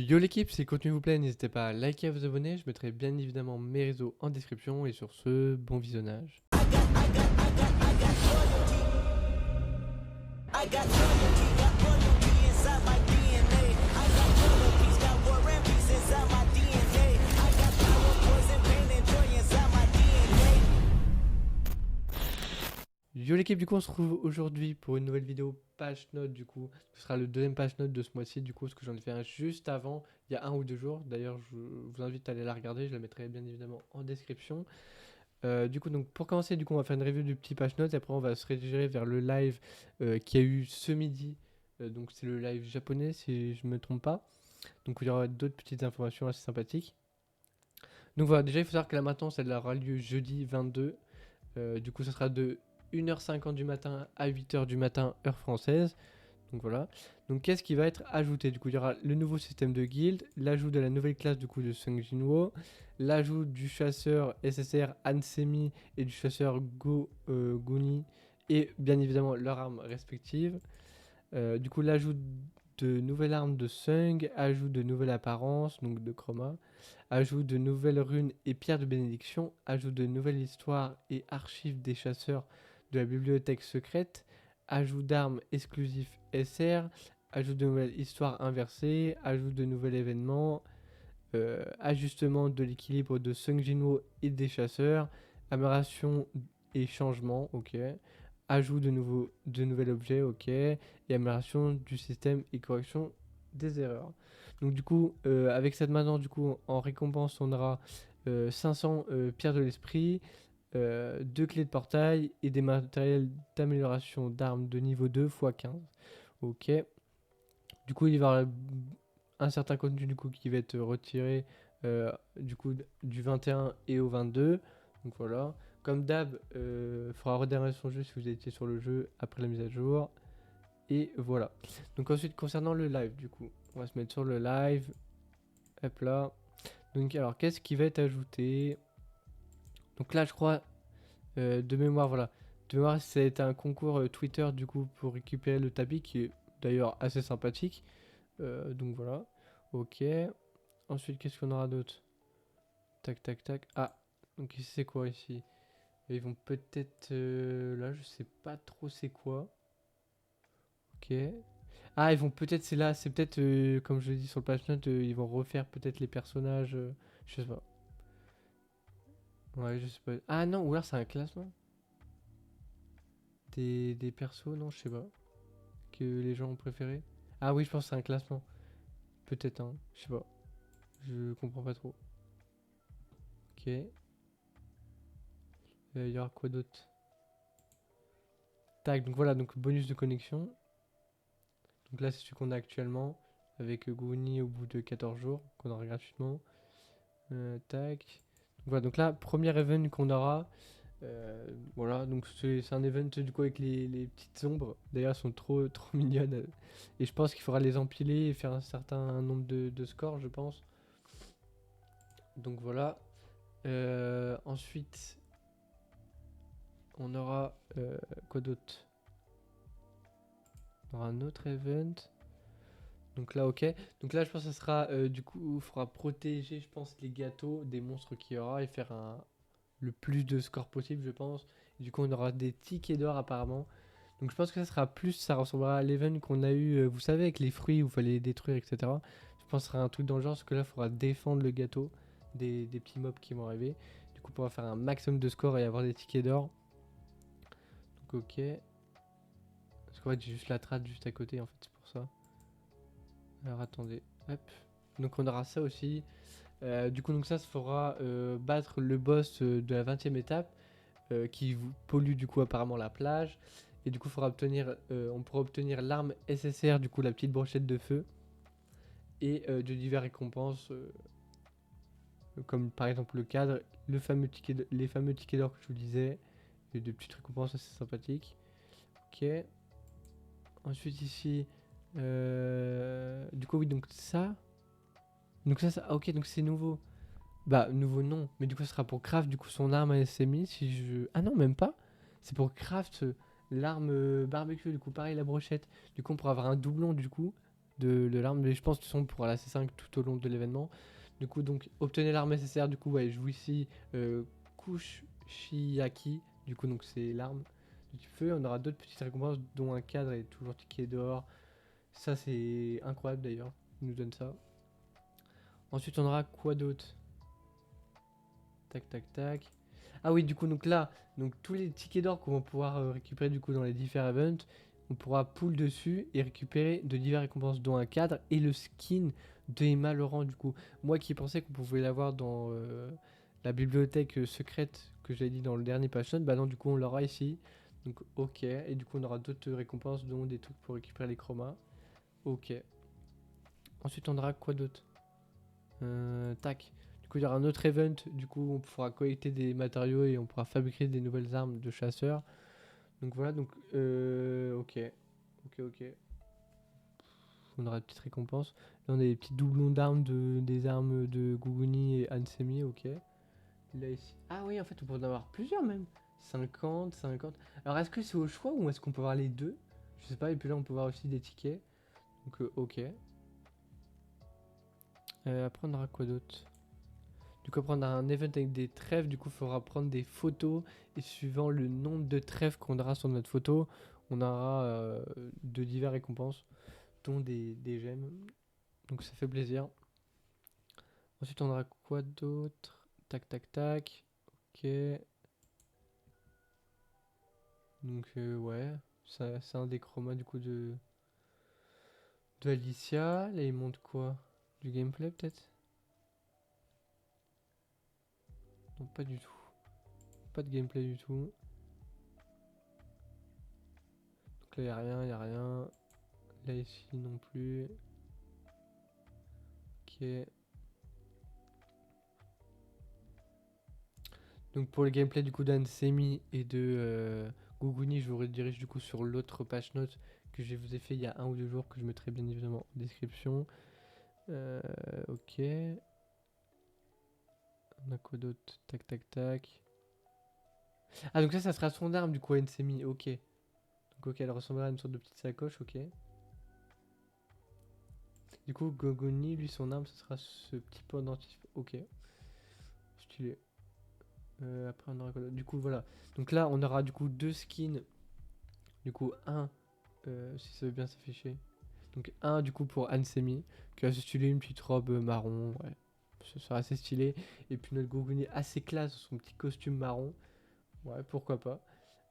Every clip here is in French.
Yo l'équipe, si le contenu vous plaît, n'hésitez pas à liker et à vous abonner. Je mettrai bien évidemment mes réseaux en description. Et sur ce, bon visionnage. I got loyalty inside my DNA. I got world peace, got war and peace inside my DNA. I got power, poison, pain, and joy inside my DNA. Yo l'équipe, du coup on se retrouve aujourd'hui pour une nouvelle vidéo page note. Du coup ce sera le deuxième page note de ce mois-ci, du coup ce que j'en ai fait un juste avant, il y a 1 ou 2 jours. D'ailleurs je vous invite à aller la regarder, je la mettrai bien évidemment en description. Du coup donc pour commencer, du coup on va faire une review du petit page note et après on va se rediriger vers le live qui a eu ce midi. Donc c'est le live japonais si je me trompe pas. Donc il y aura d'autres petites informations assez sympathiques. Donc voilà, déjà il faut savoir que la maintenance elle aura lieu jeudi 22. Du coup ça sera de 1h50 du matin à 8h du matin heure française. Donc voilà. Donc qu'est-ce qui va être ajouté? Du coup il y aura le nouveau système de guild, l'ajout de la nouvelle classe du coup de Sung Jinwo, l'ajout du chasseur SSR Ansemi et du chasseur Guni et bien évidemment leurs armes respectives. Du coup l'ajout de nouvelles armes de Sung, ajout de nouvelles apparences, donc de chroma, ajout de nouvelles runes et pierres de bénédiction, ajout de nouvelles histoires et archives des chasseurs de la bibliothèque secrète, ajout d'armes exclusifs SR, ajout de nouvelles histoires inversées, ajout de nouveaux événements, ajustement de l'équilibre de Sung Jinwo et des chasseurs, amélioration et changement, ok. Ajout de nouvel objets, ok. Et amélioration du système et correction des erreurs. Donc du coup, avec cette maintenance, du coup, en récompense, on aura 500 pierres de l'esprit, 2 clés de portail et des matériels d'amélioration d'armes de niveau 2 x 15. Ok. Du coup, il va y avoir un certain contenu du coup qui va être retiré du coup du 21 et au 22. Donc voilà. Comme d'hab, il faudra redémarrer son jeu si vous étiez sur le jeu après la mise à jour. Et voilà. Donc ensuite, concernant le live, du coup, on va se mettre sur le live. Hop là. Donc alors, qu'est-ce qui va être ajouté? Donc là, je crois, de mémoire, voilà. De mémoire, c'est un concours Twitter, du coup, pour récupérer le tapis, qui est d'ailleurs assez sympathique. Donc voilà. Ok. Ensuite, qu'est-ce qu'on aura d'autre? Tac, tac, tac. Ah, donc ici, c'est quoi ici? Ils vont peut-être... là, je sais pas trop c'est quoi. Ok. Ah, ils vont peut-être... C'est là, c'est peut-être, comme je l'ai dit sur le page note, ils vont refaire peut-être les personnages. Je sais pas. Ouais, je sais pas. Ah non, ou alors c'est un classement des persos, non, je sais pas. Que les gens ont préféré. Ah oui, je pense que c'est un classement. Peut-être, hein. Je sais pas. Je comprends pas trop. Ok. Il y aura quoi d'autre? Tac, donc voilà, donc bonus de connexion. Donc là, c'est celui qu'on a actuellement avec Goonie au bout de 14 jours, qu'on aura gratuitement. Tac. Donc voilà, donc là, premier event qu'on aura. Voilà, donc c'est un event du coup avec les petites ombres. D'ailleurs, elles sont trop, trop mignonnes. Et je pense qu'il faudra les empiler et faire un certain nombre de scores, je pense. Donc voilà. Ensuite, on aura quoi d'autre? On aura un autre event. Donc là, ok. Donc là, je pense que ça sera du coup, il faudra protéger, je pense, les gâteaux des monstres qu'il y aura et faire le plus de scores possible, je pense. Et du coup, on aura des tickets d'or apparemment. Donc je pense que ça sera plus, ça ressemblera à l'event qu'on a eu, vous savez, avec les fruits où il fallait les détruire, etc. Je pense que ce sera un truc dans le genre, parce que là, il faudra défendre le gâteau des petits mobs qui vont arriver. Du coup, on pourra faire un maximum de scores et avoir des tickets d'or. Donc ok. Parce qu'en fait, j'ai juste la trad juste à côté, en fait, c'est pour ça. Alors attendez, hop. Donc on aura ça aussi. Du coup, donc ça se fera battre le boss de la 20e étape qui vous pollue du coup apparemment la plage. Et du coup, on pourra obtenir l'arme SSR, du coup la petite brochette de feu. Et de diverses récompenses comme par exemple le cadre, les fameux tickets d'or que je vous disais. Et de petites récompenses assez sympathiques. Ok. Ensuite ici, du coup oui, donc ça. Donc ça, ok, donc c'est nouveau. Bah, nouveau non. Mais du coup, ce sera pour craft du coup son arme à SMI. Si je... Ah non, même pas. C'est pour craft l'arme barbecue. Du coup, pareil, la brochette. Du coup, on pourra avoir un doublon du coup de l'arme, mais je pense que ce sont pour la C5 tout au long de l'événement. Du coup, donc, obtenez l'arme nécessaire. Du coup, ouais, je vous ici Kushiaki. Du coup, donc, c'est l'arme du feu. On aura d'autres petites récompenses, dont un cadre et toujours ticket dehors. Ça, c'est incroyable d'ailleurs. Il nous donne ça. Ensuite, on aura quoi d'autre? Tac, tac, tac. Ah oui, du coup, donc là, donc tous les tickets d'or qu'on va pouvoir récupérer du coup dans les différents events, on pourra pull dessus et récupérer de diverses récompenses, dont un cadre et le skin de Emma Laurent. Du coup, moi qui pensais qu'on pouvait l'avoir dans la bibliothèque secrète que j'avais dit dans le dernier patch note, bah non, du coup, on l'aura ici. Donc, ok. Et du coup, on aura d'autres récompenses, dont des trucs pour récupérer les chromas. Ok. Ensuite, on aura quoi d'autre? Tac. Du coup, il y aura un autre event. Du coup, on pourra collecter des matériaux et on pourra fabriquer des nouvelles armes de chasseurs. Donc voilà, donc ok. Ok. On aura une petite récompense. Là, on a des petits doublons d'armes des armes de Guguni et Ansemi, ok. Là, ici. Ah oui, en fait, on peut en avoir plusieurs même. 50, 50. Alors, est-ce que c'est au choix ou est-ce qu'on peut voir les deux? Je sais pas. Et puis là, on peut voir aussi des tickets. Donc, ok. Après, on aura quoi d'autre? Du coup, après, on a un event avec des trèfles. Du coup, il faudra prendre des photos. Et suivant le nombre de trèfles qu'on aura sur notre photo, on aura de diverses récompenses, dont des gemmes. Donc, ça fait plaisir. Ensuite, on aura quoi d'autre? Tac, tac, tac. Ok. Donc, ouais. C'est un des chromas du coup de Alicia. Là, il montre quoi? Du gameplay, peut-être? Non, pas du tout. Pas de gameplay du tout. Donc là, y a rien. Là, ici, non plus. Ok. Donc pour le gameplay du coup d'Ansemi et de Guguni, je vous redirige du coup sur l'autre page note que je vous ai fait il y a 1 ou 2 jours, que je mettrai bien évidemment en description. Ok. On a quoi d'autre? Tac tac tac. Ah donc ça sera son arme du coup Ansemi, ok. Donc ok, elle ressemblera à une sorte de petite sacoche, ok. Du coup Guguni, lui son arme, ce sera ce petit pendentif, ok. Stylé. Après on aura quoi d'autre? Du coup voilà. Donc là on aura du coup 2 skins. Du coup un, si ça veut bien s'afficher. Donc un du coup pour Ansemi, qui a assez stylé, une petite robe marron, ouais. Ce sera assez stylé. Et puis notre Gogoni assez classe, son petit costume marron. Ouais, pourquoi pas.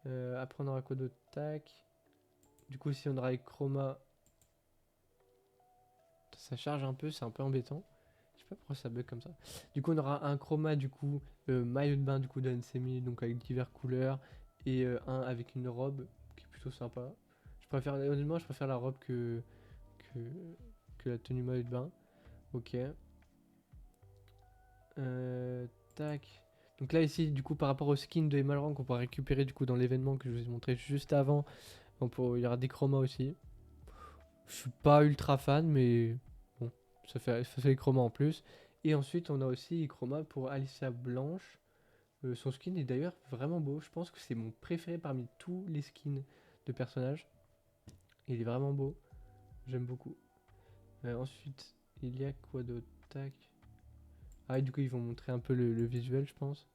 Après on aura quoi d'autre? Tac. Du coup si on aura les chromas, ça charge un peu, c'est un peu embêtant. Je sais pas pourquoi ça bug comme ça. Du coup on aura un chroma du coup, maillot de bain du coup d'Ansemi, donc avec diverses couleurs. Et un avec une robe qui est plutôt sympa. Honnêtement je préfère la robe que, que la tenue maillot de bain. Ok. Tac. Donc là ici du coup par rapport au skin de Emalran qu'on pourra récupérer du coup dans l'événement que je vous ai montré juste avant, il y aura des chromas aussi. Je suis pas ultra fan mais bon, ça fait les chromas en plus. Et ensuite on a aussi les chromas pour Alicia Blanche. Son skin est d'ailleurs vraiment beau. Je pense que c'est mon préféré parmi tous les skins de personnages. Il est vraiment beau. J'aime beaucoup. Ensuite il y a quoi d'autre? Tac. Ah et du coup ils vont montrer un peu le visuel je pense.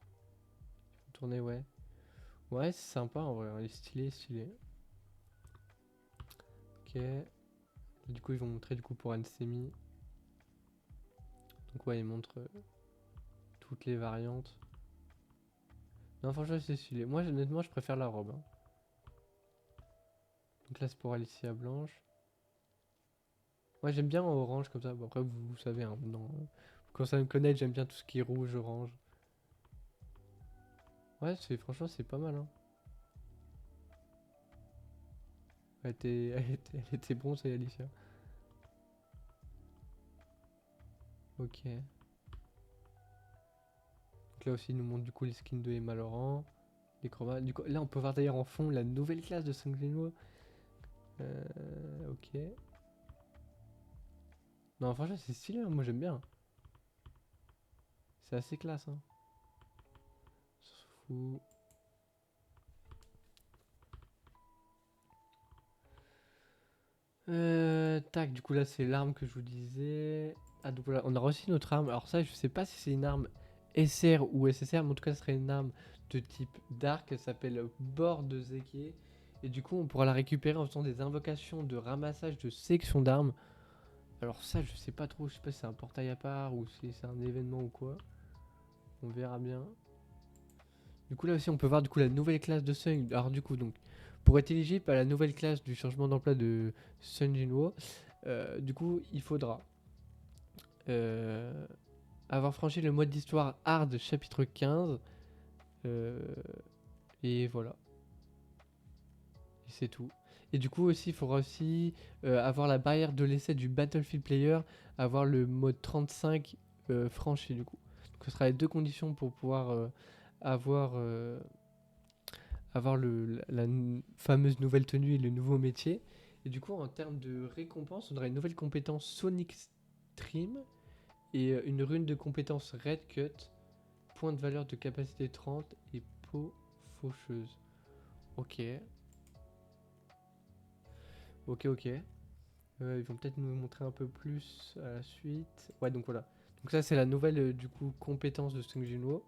Ils vont tourner ouais. Ouais c'est sympa en vrai, il est stylé. Ok. Du coup ils vont montrer du coup pour Ansemi. Donc ouais ils montrent toutes les variantes. Non franchement c'est stylé. Moi honnêtement je préfère la robe, hein. Donc là c'est pour Alicia Blanche. Moi j'aime bien en orange comme ça. Bon, après vous savez hein, maintenant, quand ça me connaît j'aime bien tout ce qui est rouge, orange. Ouais franchement c'est pas mal hein. Elle était bon c'est Alicia. Ok. Donc là aussi ils nous montrent du coup les skins de Emma Laurent. Les chromas. Du coup, là on peut voir d'ailleurs en fond la nouvelle classe de Sanguinois. Ok. Non franchement c'est stylé hein, moi j'aime bien. C'est assez classe hein. On s'en fout. Tac, du coup là c'est l'arme que je vous disais. Ah donc voilà, on a reçu notre arme. Alors ça je sais pas si c'est une arme SR ou SSR, mais en tout cas ce serait une arme de type Dark. Elle s'appelle Bord de Zeke. Et du coup on pourra la récupérer en faisant des invocations de ramassage de sections d'armes. Alors ça je sais pas trop, je sais pas si c'est un portail à part ou si c'est un événement ou quoi. On verra bien. Du coup là aussi on peut voir du coup la nouvelle classe de Sun. Alors du coup donc pour être éligible à la nouvelle classe du changement d'emploi de Sun Jinwoo, du coup il faudra euh, avoir franchi le mode d'histoire hard chapitre 15. euh, et voilà, et c'est tout. Et du coup aussi il faudra aussi avoir la barrière de l'essai du Battlefield Player, avoir le mode 35 franchi du coup. Donc ce sera les deux conditions pour pouvoir avoir avoir fameuse nouvelle tenue et le nouveau métier. Et du coup, en termes de récompense, on aura une nouvelle compétence Sonic Stream et une rune de compétence Red Cut, point de valeur de capacité 30 et peau faucheuse. Ok, ok. Ils vont peut-être nous montrer un peu plus à la suite. Ouais, donc voilà. Donc ça, c'est la nouvelle du coup compétence de Sung Jinwoo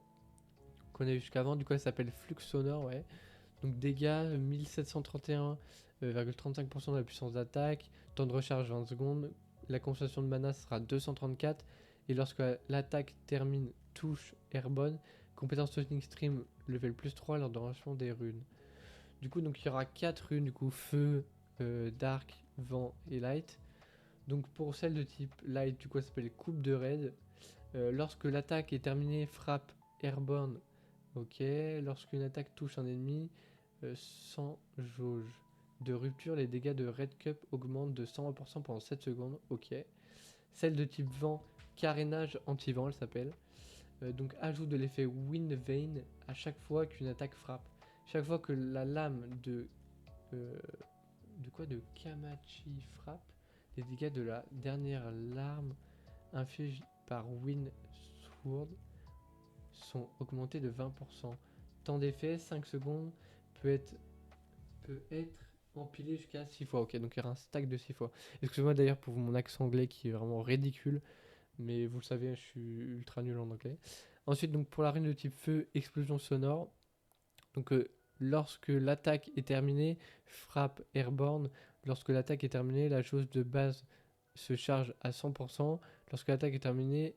qu'on a eu jusqu'avant. Du coup, elle s'appelle Flux Sonore, ouais. Donc dégâts 1731,35% de la puissance d'attaque, temps de recharge 20 secondes, la consommation de mana sera 234 et lorsque l'attaque termine touche airborne, compétence Sonic Stream level plus 3 lors de l'enchaînement des runes. Du coup donc il y aura 4 runes du coup feu, dark, vent et light. Donc pour celle de type light du coup ça s'appelle coupe de raid. Lorsque l'attaque est terminée, frappe airborne. Ok, lorsqu'une attaque touche un ennemi, sans jauge de rupture, les dégâts de Red Cup augmentent de 120% pendant 7 secondes. Ok. Celle de type vent, carénage anti-vent, elle s'appelle. Donc ajout de l'effet Wind Vane à chaque fois qu'une attaque frappe. Chaque fois que la lame euh, de Kamachi frappe, les dégâts de la dernière larme infligée par Wind Sword sont augmentés de 20%. Temps d'effet, 5 secondes, peut être empilé jusqu'à 6 fois. Ok, donc il y aura un stack de 6 fois. Excusez-moi d'ailleurs pour mon accent anglais qui est vraiment ridicule, mais vous le savez, je suis ultra nul en anglais. Ensuite, donc pour la rune de type feu, explosion sonore. Donc lorsque l'attaque est terminée, frappe airborne. Lorsque l'attaque est terminée, la chose de base se charge à 100%. Lorsque l'attaque est terminée,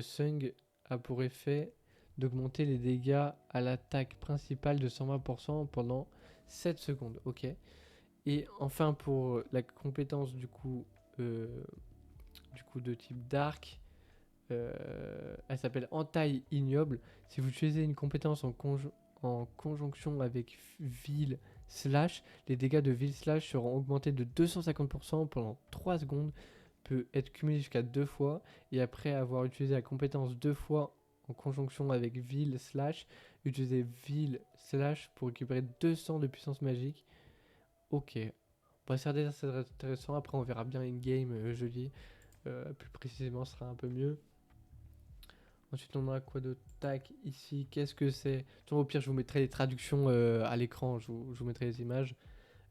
Sung a pour effet d'augmenter les dégâts à l'attaque principale de 120% pendant 7 secondes. Ok. Et enfin pour la compétence du coup de type Dark, elle s'appelle Entaille Ignoble. Si vous utilisez une compétence en conjonction avec Ville Slash, les dégâts de Ville Slash seront augmentés de 250% pendant 3 secondes, peut être cumulé jusqu'à 2 fois, et après avoir utilisé la compétence 2 fois en conjonction avec Ville Slash, utilisez Ville Slash pour récupérer 200 de puissance magique. Ok. Bon, ça déjà c'est intéressant, après on verra bien in-game jeudi. Plus précisément, ce sera un peu mieux. Ensuite, on a quoi de tac ici. Qu'est-ce que c'est? Au pire, je vous mettrai les traductions à l'écran. Je vous mettrai les images.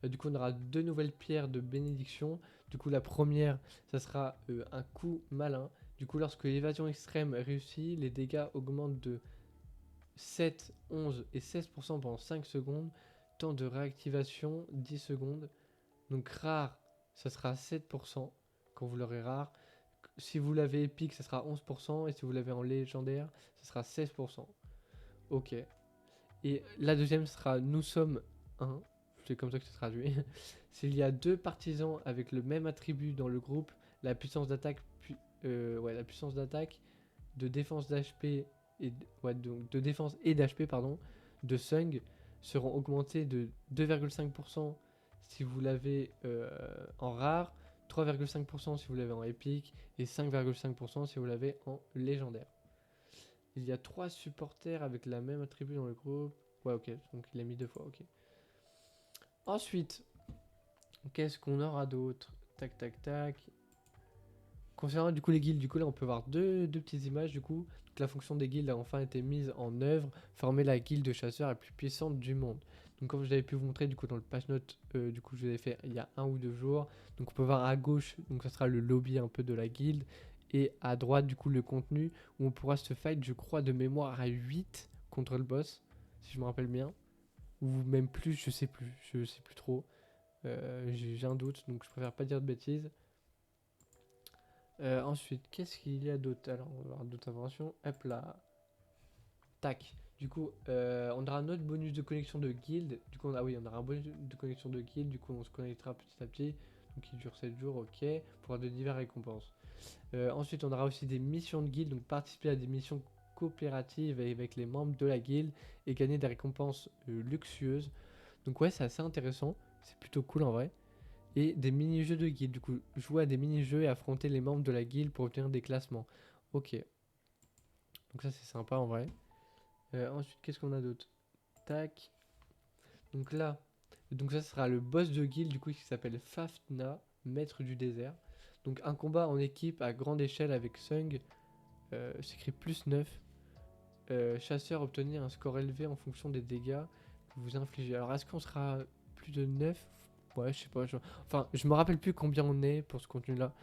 Du coup, on aura deux nouvelles pierres de bénédiction. Du coup, la première, ça sera un coup malin. Du coup, lorsque l'évasion extrême réussit, les dégâts augmentent de 7, 11 et 16% pendant 5 secondes. Temps de réactivation 10 secondes. Donc rare, ça sera 7% quand vous l'aurez rare. Si vous l'avez épique, ça sera 11%. Et si vous l'avez en légendaire, ça sera 16%. Ok. Et la deuxième sera nous sommes 1. C'est comme ça que ça se traduit. S'il y a deux partisans avec le même attribut dans le groupe, la puissance d'attaque, la puissance d'attaque, de défense d'HP et donc de défense et d'HP pardon, de Sung seront augmentés de 2,5% si vous l'avez en rare, 3,5% si vous l'avez en épique et 5,5% si vous l'avez en légendaire. Il y a 3 supporters avec la même attribut dans le groupe. Ouais, ok, donc il a mis 2 fois, ok. Ensuite, qu'est-ce qu'on aura d'autre? Tac, tac, tac. Concernant du coup les guildes, du coup là on peut voir deux petites images du coup. Donc, la fonction des guildes a enfin été mise en œuvre, former la guilde de chasseurs la plus puissante du monde. Donc comme je l'avais pu vous montrer du coup dans le page note, du coup je vous avais fait il y a 1 ou 2 jours. Donc on peut voir à gauche, donc ça sera le lobby un peu de la guilde. Et à droite du coup le contenu où on pourra se fight je crois de mémoire à 8 contre le boss, si je me rappelle bien. Ou même plus, je sais plus trop. J'ai un doute, donc je préfère pas dire de bêtises. Ensuite, qu'est-ce qu'il y a d'autre? Alors, on va avoir d'autres informations. Hop là. Tac. Du coup, on aura un autre bonus de connexion de guild. Du coup, oui, on aura un bonus de connexion de guild. Du coup, on se connectera petit à petit. Donc, il dure 7 jours, ok. Pour avoir de diverses récompenses. Ensuite, on aura aussi des missions de guild. Donc, participer à des missions coopératives avec les membres de la guild et gagner des récompenses luxueuses. Donc, ouais, c'est assez intéressant. C'est plutôt cool en vrai. Et des mini-jeux de guild. Du coup, jouer à des mini-jeux et affronter les membres de la guild pour obtenir des classements. Ok. Donc, ça, c'est sympa en vrai. Ensuite, qu'est-ce qu'on a d'autre? Tac. Donc là, donc ça sera le boss de guild du coup qui s'appelle Fafna, maître du désert. Donc un combat en équipe à grande échelle avec Sung, s'écrit +9. Chasseur, obtenir un score élevé en fonction des dégâts que vous infligez. Alors est-ce qu'on sera plus de 9? Ouais, je sais pas. Enfin, je me rappelle plus combien on est pour ce contenu là.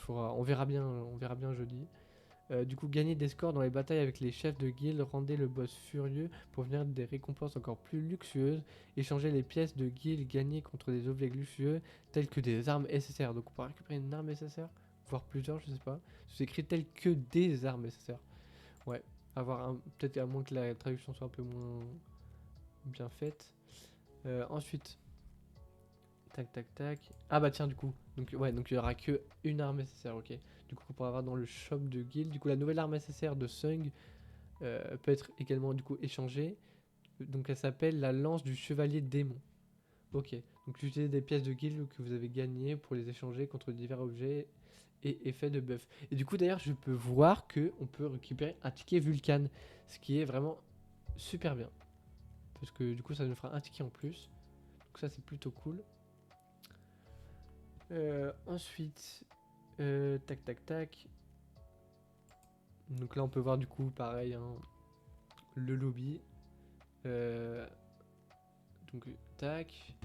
On verra bien jeudi. Du coup, gagner des scores dans les batailles avec les chefs de guilde rendait le boss furieux pour obtenir des récompenses encore plus luxueuses. Échanger les pièces de guilde gagnées contre des objets luxueux tels que des armes SSR. Donc on peut récupérer une arme SSR, voire plusieurs, je sais pas. C'est écrit tels que des armes SSR. Ouais, peut-être à moins que la traduction soit un peu moins bien faite. Ensuite, tac tac tac. Ah bah tiens du coup. Donc ouais, donc il y aura que une arme SSR, ok. Du coup on pourra avoir dans le shop de guild. Du coup la nouvelle arme SSR de Sung peut être également du coup échangée. Donc elle s'appelle la lance du chevalier démon. Ok. Donc utilisez des pièces de guild que vous avez gagnées pour les échanger contre divers objets et effets de buff. Et du coup d'ailleurs je peux voir que on peut récupérer un ticket Vulcan. Ce qui est vraiment super bien. Parce que du coup ça nous fera un ticket en plus. Donc ça c'est plutôt cool. Ensuite, tac tac tac. Donc là on peut voir du coup pareil hein, le lobby. Donc tac.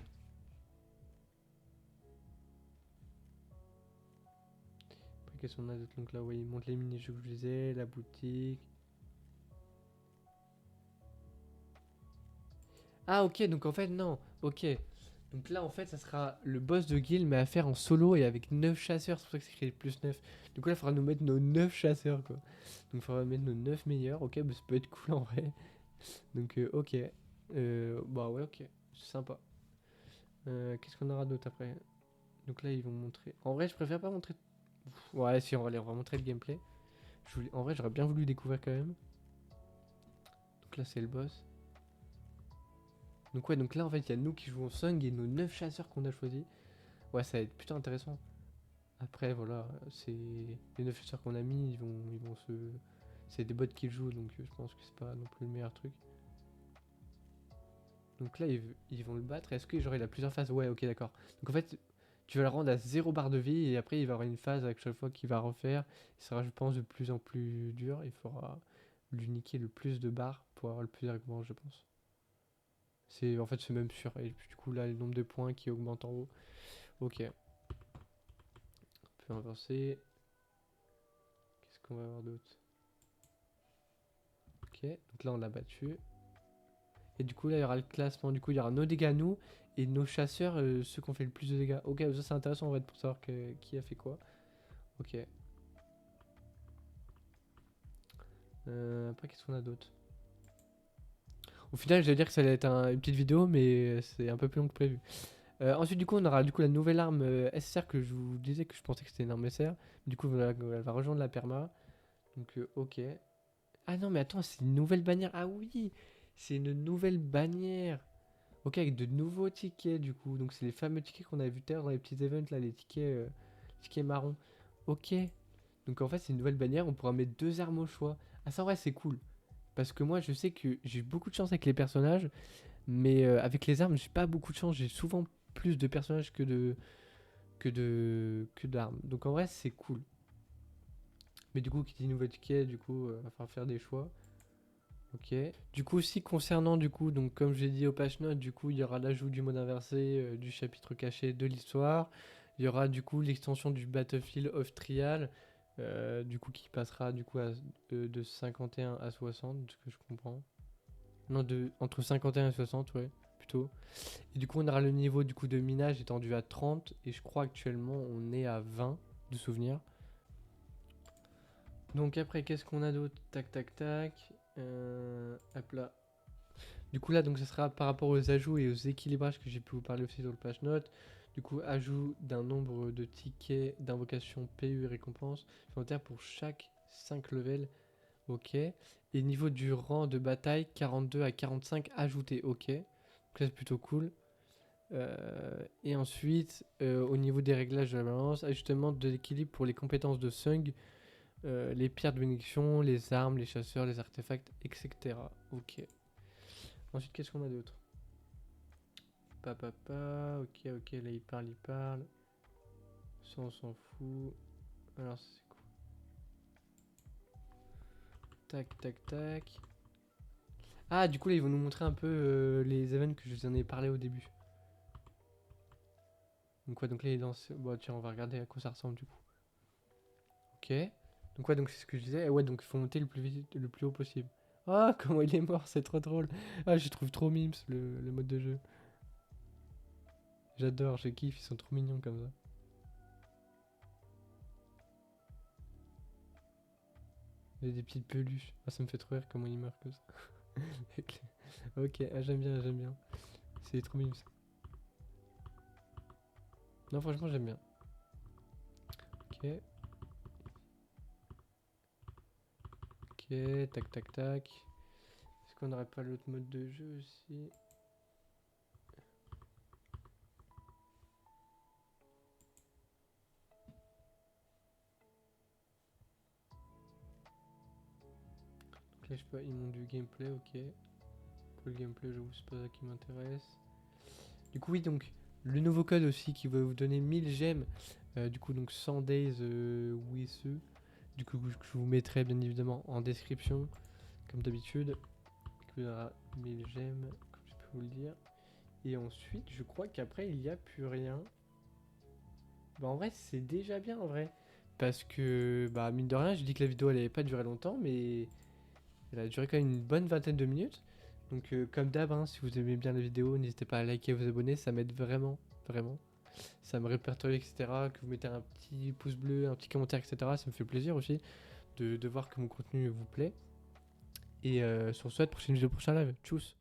Après qu'est-ce qu'on a d'autre? Donc là ouais, il montre les mini-jeux que je disais, la boutique. Ah ok, donc en fait non, ok. Donc là en fait ça sera le boss de guild mais à faire en solo et avec 9 chasseurs, c'est pour ça que c'est écrit +9. Du coup là il faudra nous mettre nos 9 chasseurs quoi. Donc il faudra mettre nos 9 meilleurs, ok, bah, ça peut être cool en vrai. Donc ok. Bah ouais ok, c'est sympa. Qu'est-ce qu'on aura d'autre après? Donc là ils vont montrer. En vrai je préfère pas montrer. Ouais si on va montrer le gameplay. En vrai j'aurais bien voulu découvrir quand même. Donc là c'est le boss. Donc ouais, donc là en fait il y a nous qui jouons Sung et nos 9 chasseurs qu'on a choisis. Ouais, ça va être plutôt intéressant. Après voilà, c'est les 9 chasseurs qu'on a mis, ils vont se... C'est des bots qui jouent, donc je pense que c'est pas non plus le meilleur truc. Donc là ils vont le battre. Est-ce que genre il a plusieurs phases? Ouais, ok d'accord. Donc en fait tu vas le rendre à 0 barre de vie et après il va avoir une phase à chaque fois qu'il va refaire. Il sera je pense de plus en plus dur. Il faudra lui niquer le plus de barres pour avoir le plus d'arguments je pense. En fait c'est même sûr. Et du coup là le nombre de points qui augmente en haut. Ok. On peut avancer. Qu'est-ce qu'on va avoir d'autre? Ok, donc là on l'a battu. Et du coup là il y aura le classement. Du coup il y aura nos dégâts nous et nos chasseurs, ceux qui ont fait le plus de dégâts. Ok, ça c'est intéressant en fait pour savoir qui a fait quoi. Ok. Après qu'est-ce qu'on a d'autre? Au final j'allais dire que ça allait être une petite vidéo mais c'est un peu plus long que prévu. Ensuite du coup on aura du coup la nouvelle arme SSR que je vous disais que je pensais que c'était une arme SR. Du coup elle va rejoindre la perma. Donc ok. Ah non mais attends c'est une nouvelle bannière. Ah oui, c'est une nouvelle bannière. Ok, avec de nouveaux tickets du coup. Donc c'est les fameux tickets qu'on avait vu tout à l'heure dans les petits events là, les tickets marrons. Ok. Donc en fait c'est une nouvelle bannière, on pourra mettre 2 armes au choix. Ah ça en vrai c'est cool. Parce que moi je sais que j'ai eu beaucoup de chance avec les personnages. Mais avec les armes j'ai pas beaucoup de chance. J'ai souvent plus de personnages que d'armes. Donc en vrai c'est cool. Mais du coup qui dit nouveau ticket, du coup va falloir faire des choix. Ok. Du coup, aussi concernant, du coup, donc comme j'ai dit au patch note, du coup, il y aura l'ajout du mode inversé, du chapitre caché de l'histoire. Il y aura du coup l'extension du Battlefield of Trial, du coup qui passera du coup de 51 à 60, de ce que je comprends. Non, entre 51 et 60, ouais, plutôt. Et du coup, on aura le niveau du coup de minage étendu à 30, et je crois actuellement on est à 20 de souvenirs. Donc après, qu'est-ce qu'on a d'autre? Tac, tac, tac. Hop là. Du coup là, donc ce sera par rapport aux ajouts et aux équilibrages que j'ai pu vous parler aussi dans le patch note. Du coup, ajout d'un nombre de tickets d'invocation PU et récompense supplémentaires pour chaque 5 levels. Ok. Et niveau du rang de bataille, 42 à 45 ajouté. Ok. Donc ça c'est plutôt cool. Et ensuite, au niveau des réglages de la balance, ajustement de l'équilibre pour les compétences de Sung, les pierres de bénédiction, les armes, les chasseurs, les artefacts, etc. Ok. Ensuite, qu'est-ce qu'on a d'autre? Papa, ok, ok, là il parle, il parle. Ça on s'en fout. Alors c'est quoi? Tac, tac, tac. Ah, du coup là ils vont nous montrer un peu les events que je vous en ai parlé au début. Donc ouais, donc là il lance. Bon tiens, on va regarder à quoi ça ressemble du coup. Ok. Donc ouais, donc c'est ce que je disais. Et ouais, donc il faut monter le plus vite, le plus haut possible. Ah, comment il est mort, c'est trop drôle. Ah, je trouve trop mimes le mode de jeu. J'adore, je kiffe, ils sont trop mignons comme ça. Il y a des petites peluches. Ah, ça me fait trop rire comment il meurt comme ça. Ok, ah, j'aime bien, j'aime bien. C'est trop mignon ça. Non, franchement, j'aime bien. Ok. Ok, tac, tac, tac. Est-ce qu'on n'aurait pas l'autre mode de jeu aussi? Donc là, je sais pas, ils m'ont du gameplay, ok. Pour le gameplay, j'avoue, c'est pas ça qui m'intéresse. Du coup, oui, donc, le nouveau code aussi qui va vous donner 1000 gemmes. Du coup, donc 100 days with eux. Du coup, je vous mettrai bien évidemment en description, comme d'habitude. Il y aura 1000 gemmes, comme je peux vous le dire. Et ensuite, je crois qu'après, il n'y a plus rien. Bah, en vrai, c'est déjà bien en vrai. Parce que, bah, mine de rien, je dis que la vidéo elle avait pas duré longtemps, mais elle a duré quand même une bonne vingtaine de minutes. Donc, comme d'hab, hein, si vous aimez bien la vidéo, n'hésitez pas à liker et vous abonner, ça m'aide vraiment, vraiment. Ça me répertorie, etc. Que vous mettez un petit pouce bleu, un petit commentaire, etc. Ça me fait plaisir aussi de voir que mon contenu vous plaît. Et sur ce, prochaine vidéo, prochain live. Tchuss!